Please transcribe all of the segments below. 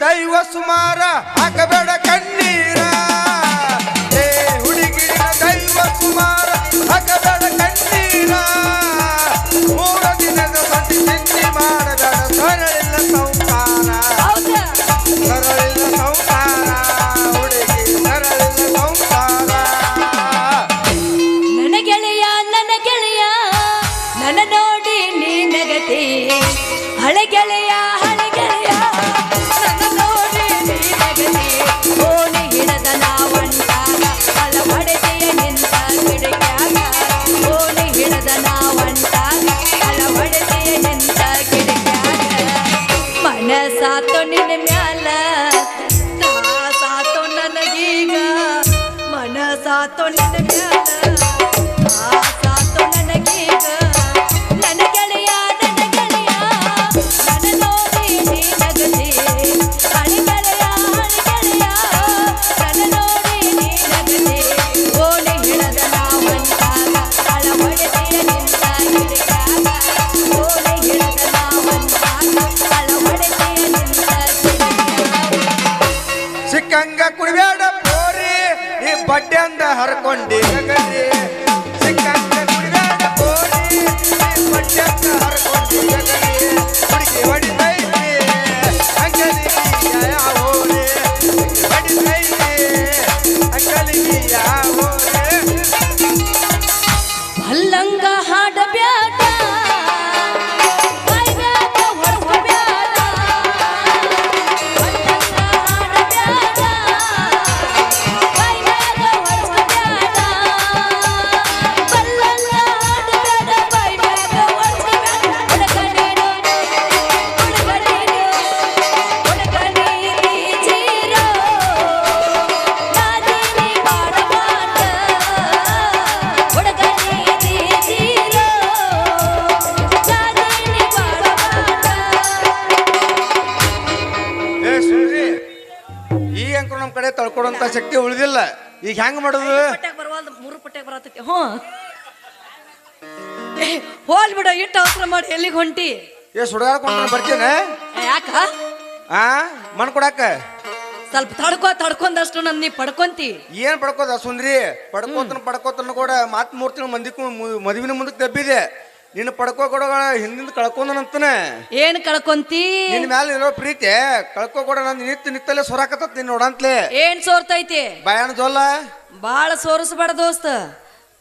ದೈವ ಸುಮಾರ ಹಾಕಬೇಡ ಕಣ್ಣೀರ ಹುಡುಗಿನ ದೈವ ಕುಮಾರ ಹಾಕಬೇಡ ಕಣ್ಣೀರ 3 ದಿನದ ಬಂದು ಚಿಂತೆ ಮಾಡಬೇಡ ಸರಳಿಲ್ಲ ಸಂಸಾರ ಸರಳಿಲ್ಲ ಸಂಸಾರ ಹುಡುಗಿ ಸರಳಿಲ್ಲ ಸಂಸಾರ ನನ್ನ ಗೆಳೆಯ ನನ್ನ ನೋಡಿ ನೀ ನಗತಿ ಹಳೆ ಗೆಳೆಯ ನನ್ನ ನೋಡಿ ನೀ ನಗತಿ ಓಣಿ ಹಿಡದ ನಾವಂಟಾಗ ಅಳವಡೆದೆಯ ನಿಂತ ಕಿಡಿಕ್ಯಾಗ ಓಣಿ ಹಿಡದ ನಾವಂಟಾಗ ಅಳವಡೆದೆಯ ನಿಂತ ಕಿಡಿಕ್ಯಾಗ ಮನಸಾತೋ ನಿನ್ನ ಮ್ಯಾಲ ಸಾತೋ ನನಗೀಗ ಮನಸಾತೋ ನಿನ್ನ ಮ್ಯಾಲ ಸಾತೋ ನನಗೀಗ ನನ್ನ ಗೆಳೆಯ ನನ್ನ ನೋಡಿ ನೀ ನಗತಿ ಹಳೆ ಗೆಳೆಯ ನನ್ನ ನೋಡಿ ನೀ ನಗತಿ ಓಣಿ ಹಿಡದ ನಾವಂಟಾಗ ಅಳವಡೆದೆಯ ನಿಂತ ಕಿಡಿಕ್ಯಾಗ ಓಣಿ ಹಿಡದ ನಾವಂಟಾಗ ಅಳವಡೆದೆಯ ನಿಂತ ಕಿಡಿಕ್ಯಾಗ ಸಿಕ್ಕಂಗ ಕುಡಿಬೇಡ ಪೋರಿ ಈ ಬಡ್ಡೆ ಅಂದ ಹರ್ಕೊಂಡಿ ಗಗರಿ ಸಿಕ್ಕಂಗ ಕುಡಿಬೇಡ ಪೋರಿ ಈ ಬಡ್ಡೆ ಅಂದ ಹರ್ಕೊಂಡಿ ಗಗರಿ ಹುಡುಗಿ ಹೊಡಿತೈತಿ ಅಂಗಲಿಗೆ ಯಾವೋರೆ ಹೊಡಿತೈತಿ ಅಂಗಲಿಗೆ ಯಾವೋರೆ ಮಲ್ಲಂಗ ಹಾಡಬ್ಯಾಡ ಮೈಯಾಗ ಹೊರಬ್ಯಾಡ ಮಲ್ಲಂಗ ಹಾಡಬ್ಯಾಡ ಮೈಯಾಗ ಹೊರಬ್ಯಾಡ ಮಲ್ಲಂಗ ಹಾಡಬ್ಯಾಡ ಮೈಯಾಗ ಹೊರಬ್ಯಾಡ ಹುಡುಗನೇನು ಹುಡುಗನೀ ಜೀರೋ ನಾದಿನಿ ಮಾಡಬಾಟ ಹುಡುಗನೀ ಜೀರೋ ನಾದಿನಿ ಮಾಡಬಾಟ ಏ ಸುಳ್ರಿ ಈ ಅಂಕರು ನಮ್ಮ ಕಡೆ ತಳ್ಕೊಡೋಂತ ಶಕ್ತಿ ಉಳಿದಿಲ್ಲ ಈಗ ಹೆಂಗ್ ಮಾಡೋದು ಪಟ್ಯಾಗ ಬರವಾಲ್ದು 3 ಪಟ್ಯಾಗ ಬರತೈತಿ ಹೋಲ್ ಬಿಡ ಇಟ್ಟು ಅವಸರ ಮಾಡಿ ಎಲ್ಲಿಗೆ ಹೊಂಟಿ ಏ ಸುಡಾಡ್ಕೊಂಡ್ರೆ ಬರ್ತೇನೆ ಯಾಕ ಆ ಮಣ್ ಕೊಡಾಕ ಸ್ವಲ್ಪ ತಡ್ಕೊಂಡಷ್ಟು ನನ್ನ ನೀ ಪಡ್ಕೊಂತಿ ಏನ್ ಪಡ್ಕೋದ ಸುಂದ್ರಿ ಪಡ್ಕೋತನ ಕೂಡ ಮಾತ್ 3 ತಿಂಗಳು ಮಂದಿಕ್ಕೂ ಮದುವಿನ ಮುಂದಕ್ಕೆ ತಬ್ಬಿದೆ ನಿನ್ನ ಪಡ್ಕೋ ಕೊಡ ಹಿಂದಿಂದ ಕಳ್ಕೊಂಡನಂತಾನೆ ಏನ್ ಕಳ್ಕೊಂತಿ ನಿನ್ನ ಮ್ಯಾಲ ಇರೋ ಪ್ರೀತಿ ಕಳ್ಕೋ ಕೊಡ ನಂದು ನಿತ್ತಲ್ಲೇ ಸೊರಾಕತ್ತ ನಿನ್ನ ನೋಡಂತ್ಲೆ ಏನ್ ಸೋರ್ತೈತಿ ಭಯಾನ ಜೋಲ್ಲ ಬಾಳ ಸೋರಿಸ್ಬೇಡ ದೋಸ್ತ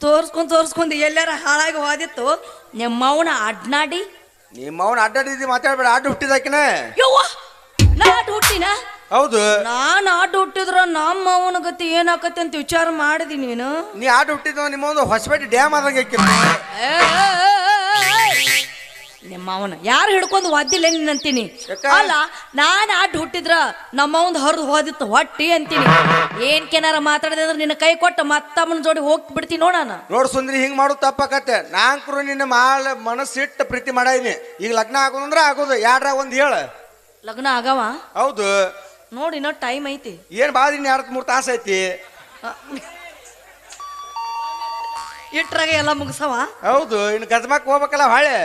ತೋರ್ಸ್ಕೊಂಡ್ ಎಲ್ಲಾರ ಹಾಳಾಗಿ ಹೋದಿತ್ತು ನಿಮ್ಮ ಅವನ ಅಡ್ನಾಡಿ ನಿಮ್ಮ ಅವನ ಅಡ್ಡಾಡಿದಿ ಮಾತಾಡ್ಬೇಡ ಅಡ್ಡ ಹುಟ್ಟಿದಾಕಿನ ಯವ್ವ ನಾ ಅಡ್ಡ ಹುಟ್ಟಿನ ಹೌದು ನಾನ್ ಅಡ್ಡ ಹುಟ್ಟಿದ್ರ ನಮ್ಮ ಅವನ ಗತಿ ಏನಾಕತಿ ಅಂತ ವಿಚಾರ ಮಾಡಿದಿ ನೀನು ನೀ ಆಟ ಹುಟ್ಟಿದ ನಿಮ್ಮ ಒಂದು ಹೊಸಪೇಟೆ ಡ್ಯಾಮ್ ಆದಂಗೆ ನಿಮ್ಮ ಅವನ ಯಾರು ಹಿಡ್ಕೊಂಡು ಒದ್ದಿಲ್ಲ ಅಂತೀನಿ ಅಲ್ಲ ನಾನ್ ಅಡ್ಡ ಹುಟ್ಟಿದ್ರ ನಮ್ಮವಂದ್ ಹರಿದು ಹೋದಿತ್ತು ಹೊಟ್ಟಿ ಅಂತೀನಿ ಏನ್ ಕೆನಾರ ಮಾತಾಡಿದೆ ಅಂದ್ರೆ ನಿನ್ನ ಕೈ ಕೊಟ್ಟು ಮತ್ತಮ್ಮನ ಜೋಡಿ ಹೋಗಿ ಬಿಡ್ತೀನಿ ನೋಡೋಣ ನೋಡ್ ಸುಂದ್ರಿ ಹಿಂಗ್ ಮಾಡೋದು ತಪ್ಪಾಕತ್ತೆ ನಾಂಕರು ನಿನ್ನ ಮನಸ್ಸಿಟ್ಟು ಪ್ರೀತಿ ಮಾಡೀನಿ ಈಗ ಲಗ್ನ ಆಗೋದಂದ್ರ ಆಗೋದು ಯಾಡ್ರ ಒಂದ್ ಹೇಳ ಲಗ್ನ ಆಗವ ಹೌದು ನೋಡಿ ಇನ್ನೂ ಟೈಮ್ ಐತಿ ಏನ್ ಬಾಳ ಇನ್ 2-3 ತಾಸು ಐತಿ ಇಟ್ರಾಗ ಎಲ್ಲ ಮುಗಿಸವ ಹೌದು ಇನ್ನು ಗಜಮಾಕ್ ಹೋಗ್ಬೇಕಲ್ಲ ಹೊಳೆ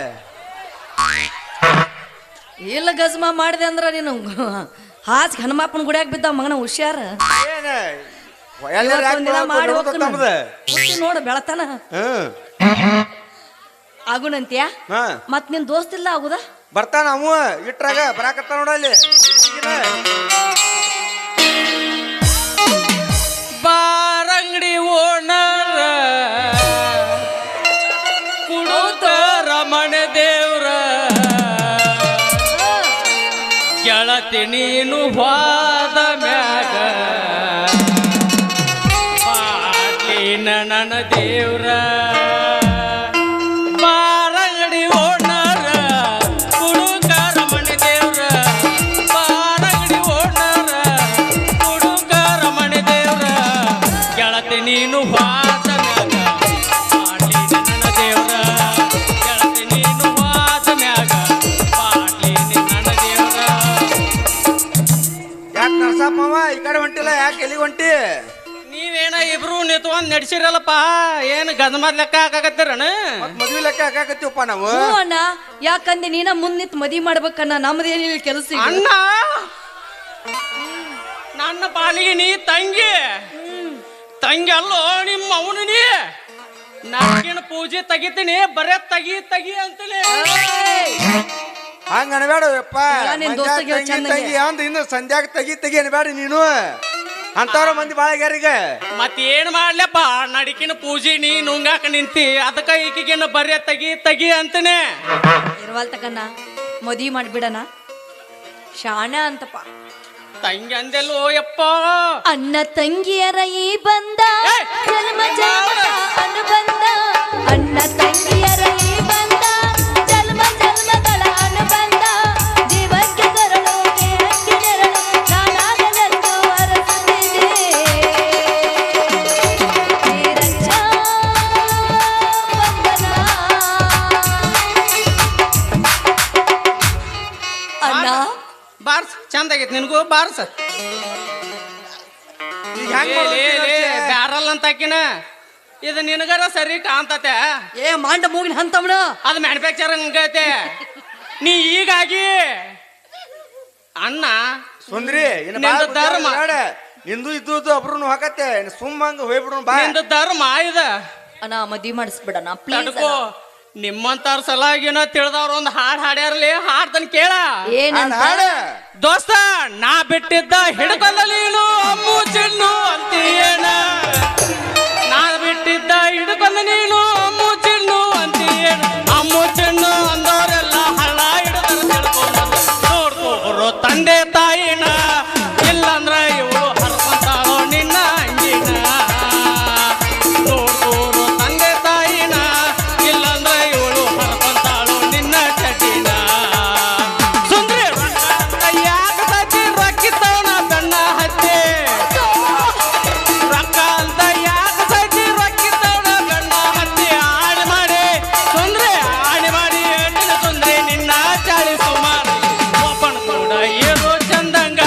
ಇಲ್ಲ ಗಜಮಾ ಮಾಡಿದೆ ಅಂದ್ರ ನೀನು ಹಾಸ್ ಹನುಮಪ್ಪನ ಗುಡಿಯಾಗ ಬಿದ್ದ ಮಗನ ಹುಷಾರ ನೋಡ ಬೆಳತನ ಆಗುಣಂತ್ಯ ಮತ್ ನಿನ್ ದೋಸ್ತಿಲ್ಲ ಆಗುದ ಬರ್ತಾನ ಅವ ಇಟ್ರಾಗ ಬರಾಕತ್ತ ನೋಡಲ್ಲಿ ಬಾರಂಗಡಿ ಓಣರ ಕುಡುತ್ತ ರಮಣ ದೇವ್ರ ಗೆಳತಿ ನೀನು ಹೋದ ಮ್ಯಾಗ ಪಾಟ್ಲಿನ ನನ್ನ ದೇವ್ರ ಬಾರಂಗಡಿ ಓಣರ ಕುಡುಕ ರಮಣ ದೇವ್ರ ಬಾರಂಗಡಿ ಓಣರ ಕುಡುಕ ರಮಣ ದೇವ್ರ ಗೆಳತಿ ನೀನು ಹೋದ ಮ್ಯಾಗ ಪಾಟ್ಲಿನ ನನ್ನ ದೇವ್ರ ಗೆಳತಿ ನೀನು ಹೋದ ಮ್ಯಾಗ ಪಾಟ್ಲಿನ ನನ್ನ ದೇವ್ರ ಯಾಕೆ ನರಸಪ್ಪವ ಈ ಕಡೆ ಹೊಂಟಿಲ್ಲ ಯಾಕೆ ಎಲ್ಲಿ ಹೊಂಟಿ ನೀವೇನ ಇಬ್ರು ನಿಂತ್ಕೊಂಡ್ ನಡ್ಸಿರಲ್ಲಪ್ಪ ಏನ್ ಗದಮದ್ ಲೆಕ್ಕ ಹಾಕಾಕತ್ತೀರಣ ಮದ್ವಿ ಲೆಕ್ಕ ಹಾಕಾಕತ್ತೀವಪ್ಪ ನಾವು ಹ್ಞೂ ಅಣ್ಣ ಯಾಕಂದೆ ನೀನ ಮುಂದ್ ನಿಂತ್ ಮದಿ ಮಾಡ್ಬೇಕನ್ನ ನಮ್ದೇನಿಲ್ಲ ಕೆಲಸ ಅಣ್ಣ ನನ್ನ ಪಾಲಿಗೆ ನೀ ತಂಗಿ ತಂಗಿ ಅಲ್ಲೋ ನಿಮ್ಮ ಅವನು ನೀ ನಾಕಿನ ಪೂಜೆ ತೆಗಿತೀನಿ ಬರೇ ತಗಿ ಅಂತಲೇ ಹಂಗ ಅನ್ಬೇಡ ಯಪ್ಪ ಎಲ್ಲ ನಿನ್ ದೋಸ್ತಿಗೆ ತಂಗಿ ಚಂದಂಗೆ. ತಂಗಿ ಅಂದ ಇನ್ನು ಸಂಧ್ಯಾಗ ತೆಗಿ ಅನ್ಬೇಡ ನೀನು ಅಂತವ್ರ ಮಂದಿ ಬಾಳ ಆಗ್ಯಾರೀಗ ಮತ್ತೇನ್ ಮಾಡ್ಲಪ್ಪ ನಡಿಕಿನ ಪೂಜೆ ನೀ ನುಂಗಾಕ ನಿಂತಿ ಅದಕ್ಕ ಈಕಿಗೇನು ಬರೇ ತಗಿ ಅಂತಾನೆ ಇರುವಲ್ ತಕನ್ನ ಮದುವೆ ಮಾಡಿಬಿಡಣ ಶಾಣ ಅಂತಪ್ಪ ತಂಗಿ ಅಂದೆಲ್ಲೋ ಯಪ್ಪ ಅಣ್ಣ ತಂಗಿಯರ ಈ ಬಂದ ಏ! ಜನ್ಮ ಜನ್ಮದ ಅನುಬಂಧ ಅಣ್ಣ ತಂಗಿಯರ ಈ ಬಂದ ಜನ್ಮ ಜನ್ಮಗಳ ಅನುಬಂಧ ಜೀವಕ್ಕೆ ತೆರಳು ದೇಹಕ್ಕೆ ನೆರಳು ನಾನಾಗಲೆಂದು ಅರಸುತ್ತಿದೆ ಈ ರಕ್ಷಾ ಬಂಧನ. ಅಣ್ಣ ಬಾರ್ಸ್ ಚಂದ ಆಗೈತಿ ನಿನಗೂ ಬಾರ್ಸ್ ಈಗ ಹೆಂಗ್ ಮಾಡ್ಬೇಕು ಬ್ಯಾರಲ್ ಅಂತ ಹಾಕಿನ ಇದು ನಿನಗರ ಸರಿ ಕಾಣ್ತತೆ ಏ ಮಾಂಡ ಮೂಗಿನ ಹಂತವಣ ಅದು ಮ್ಯಾನುಫ್ಯಾಕ್ಚರಿಂಗ್ ಹಂಗೈತೆ ನೀ ಹೀಗಾಗಿ ಅಣ್ಣ ಸುಂದ್ರಿ ಇನ್ನು ನಿಂದು ಬಾಳ ಧರ್ಮ. ಬೇಡ ನಿಂದು ಇದ್ದು ಒಬ್ರು ಹಾಕತ್ತೆ ಸುಮ್ಮ ಹಂಗ ಹೋಗ್ಬಿಡ್ರು ಬಾ ನಿಂದು ಧರ್ಮ ಇದ ಅಣ್ಣ ಮದ್ವಿ ಮಾಡಿಸ್ಬಿಡಣ ಪ್ಲೀಸ್ ತಡ್ಕೋ ನಿಮ್ಮಂತಾರ ಸಲಾಗಿನ ತಿಳಿದವ್ರ ಒಂದು ಹಾಡ್ ಹಾಡ್ಯಾರ್ಲಿ ಹಾಡ್ತಾನ ಕೇಳ ಏನಂತ ಹಾಡ ದೋಸ್ತ ನಾ ಬಿಟ್ಟಿದ್ದ ಹಿಡ್ಕೊಂಡ ನೀನು ಅಮ್ಮು ಚೆನ್ನು ಅಂತೀಯೇನ ನಾ ಬಿಟ್ಟಿದ್ದ ಹಿಡ್ಕೊಂಡ ನೀನು ಅಮ್ಮು ಚೆನ್ನು ಅಂತೀಯೇನ ಅಮ್ಮು ಚೆನ್ನು ಅಂದವರೆಲ್ಲ ಹಳ್ಳ ಹಿಡಿದ್ರ ತಿಳ್ಕೊಂಡು ನೋಡ್ಕೋರು ತಂದೆ ತಾಯಿನ ಇಲ್ಲಂದ್ರ ಇವಳು ಹರ್ಕೊಂತಾಳೋ ನಿನ್ನ ಅಂಗಿನ ನೋಡ್ಕೋರು ತಂದೆ ತಾಯಿನ ಇಲ್ಲಂದ್ರ ಇವಳು ಹರ್ಕೊಂತಾಳೋ ನಿನ್ನ ಚಟಿನ ಸುಂದ್ರಿ ಯಾಕ ಸತಿ ರೊಕ್ಕಿತ್ತವನ ಬೆನ್ನ ಹತ್ತಿ ರೊಕ್ಕ ಅಂತ ಯಾಕ ಸತಿ ರೊಕ್ಕಿತ್ತವನ ಬೆನ್ನ ಹತ್ತಿ ಆಡಿ ಮಾಡಿ ಸುಂದ್ರಿ ಆಡಿ ಮಾಡಿ ಹೇಳ್ತೀನಿ ಸುಂದ್ರಿ ನಿನ್ನ ಚಾಳಿ ಸುಮಾರು ಒಬ್ಬನ ಕೂಡ ಏನೋ ಚಂದಂಗ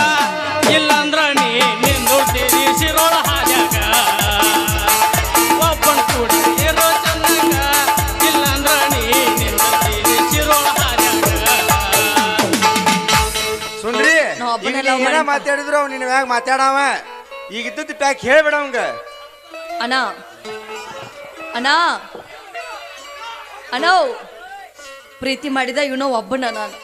ಇಲ್ಲಂದ್ರ ನೀ ನಿಂದುಡ್ತೀರಿ ಶಿರೋಳ ಹಾದ್ಯಾಗ ಒಬ್ಬನ ಕೂಡ ಏನೋ ಚಂದಂಗ ಇಲ್ಲಂದ್ರ ನೀ ನಿಂದುಡ್ತೀರಿ ಶಿರೋಳ ಹಾದ್ಯಾಗ ಸುಂದ್ರಿ ನಾ ಒಬ್ಬನೇ ಈಗ love ನೀ ಏನ ಮಾಡಿದ್ದ. ಮಾತಾಡಿದ್ರು ಅವ್ನು ನಿನ್ನ ಮ್ಯಾಗ ಮಾತಾಡವ ಈಗ ಇದ್ದದ್ದು ಪ್ಯಾಕ್ ಹೇಳ್ಬೇಡ ಅವಂಗ ಅಣ್ಣ ಅಣ್ಣ ಅಣ್ಣ ಪ್ರೀತಿ ಮಾಡಿದ ಇವನೋ ಒಬ್ಬನ ನಾನು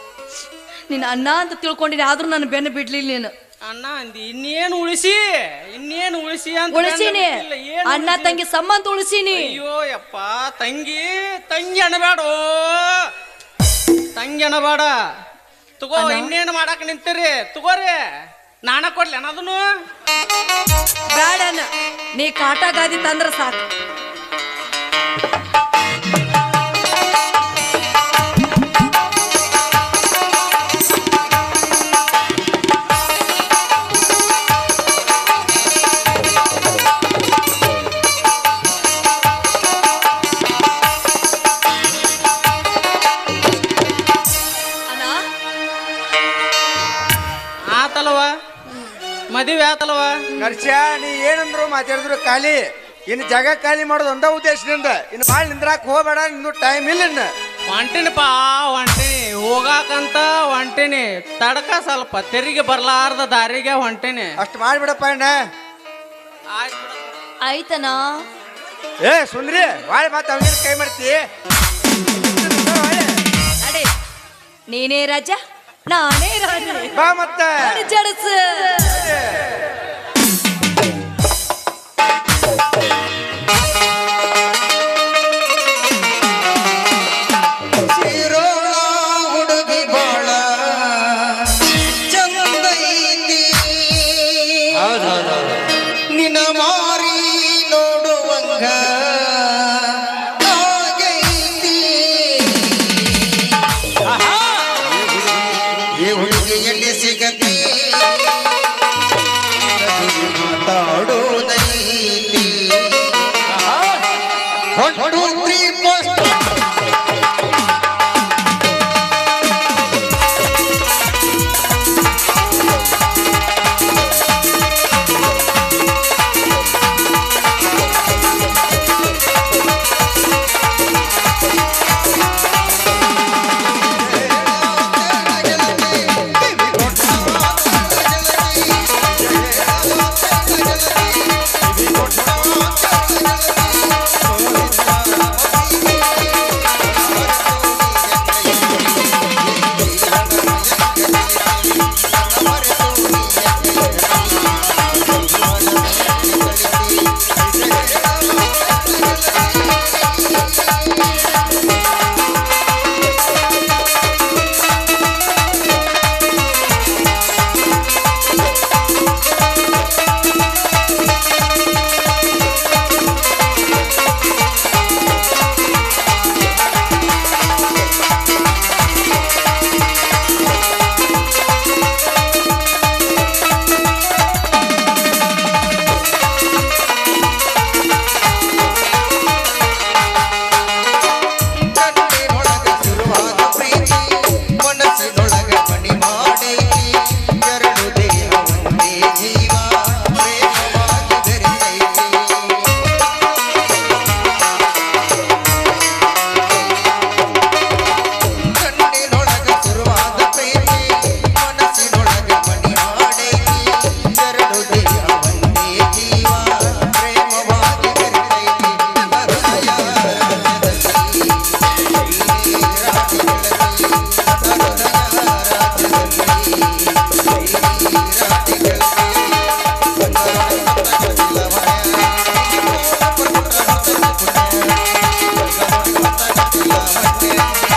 ನಿನ್ನ ಅಣ್ಣ ಅಂತ ತಿಳ್ಕೊಂಡಿನಿ ಆದ್ರೂ ನಾನು ಬೆನ್ನು ಬಿಡ್ಲಿಲ್ಲ ನೀನು ಅಣ್ಣ ಅಂದಿ ಇನ್ನೇನು ಉಳಿಸಿ ಅಂತ ಉಳಿಸೀನಿ ಇಲ್ಲ, ಏನು ಅಣ್ಣ ಉಳಿಸಿ? ತಂಗಿ ಸಂಬಂಧ ಉಳಿಸೀನಿ ಅಯ್ಯೋ ಯಪ್ಪ ತಂಗಿ ಅಣಬೇಡ ತಂಗಿ ಅಣಬೇಡ ತಗೋ ಅಣ್ಣ? ಇನ್ನೇನು ಮಾಡಕ್ ನಿಂತೀರಿ ತಗೋರಿ ನಾನ ಕೊಡ್ಲಿ ಅದನ್ನು ಬೇಡಣ್ಣ ನೀ ಕಾಟ ಗಾದಿ ತಂದ್ರ ಸಾಕು ಅಣ್ಣ ಆತಲ್ವ ಮದುವೆ ಆತಲ್ವ ನರ್ಸ್ಯ ನೀ ಏನಂದ್ರು ಮಾತಾಡಿದ್ರು ಖಾಲಿ ಇನ್ನು ಜಾಗ ಖಾಲಿ ಮಾಡೋದು ಒಂದ ಉದ್ದೇಶದಿಂದ ಇನ್ನು ಭಾಳ ನಿಂದ್ರಾಕ್ ಹೋಗ್ಬೇಡ ಇನ್ನು ಟೈಮ್ ಇಲ್ಲ ಇನ್ನು ಹೊಂಟಿನಿಪಾ ಹೊಂಟಿನಿ ಹೋಗಾಕಂತ ಹೊಂಟಿನಿ ತಡಕ ಸ್ವಲ್ಪ ತೆರಿಗೆ ಬರ್ಲಾರ್ದ ದಾರಿಗೆ ಹೊಂಟಿನಿ ಅಷ್ಟು ಮಾಡ್ಬಿಡಪ್ಪ ಅಣ್ಣ ಆಯ್ತು ಬಿಡಪ್ಪ. ಆಯ್ತಣ್ಣ ಏ ಸುಂದ್ರಿ ಭಾಳ ಮಾತು ಅವನಿಗೆ ಕೈ ಮಾಡ್ತಿ ನಡಿ ನೀನೇ ರಾಜ ನಾನೇ ರಾಣಿ ಬಾ ಮತ್ತ ಜಡಸ ಸಿರೋಳ ಹುಡುಗಿ ಬಾಳ ಚಂದ ಐತಿ ನಿನ್ನ ಮಾರಿ ನೋಡುವಂಗ ಆಗೈತಿ ಈ ಹುಡುಗಿ ಎಲ್ಲಿ ಸಿಗತಿ ಮಾತಾಡೋದೈತಿ 1 2 3 4 ಏ ಸಿಗತಿ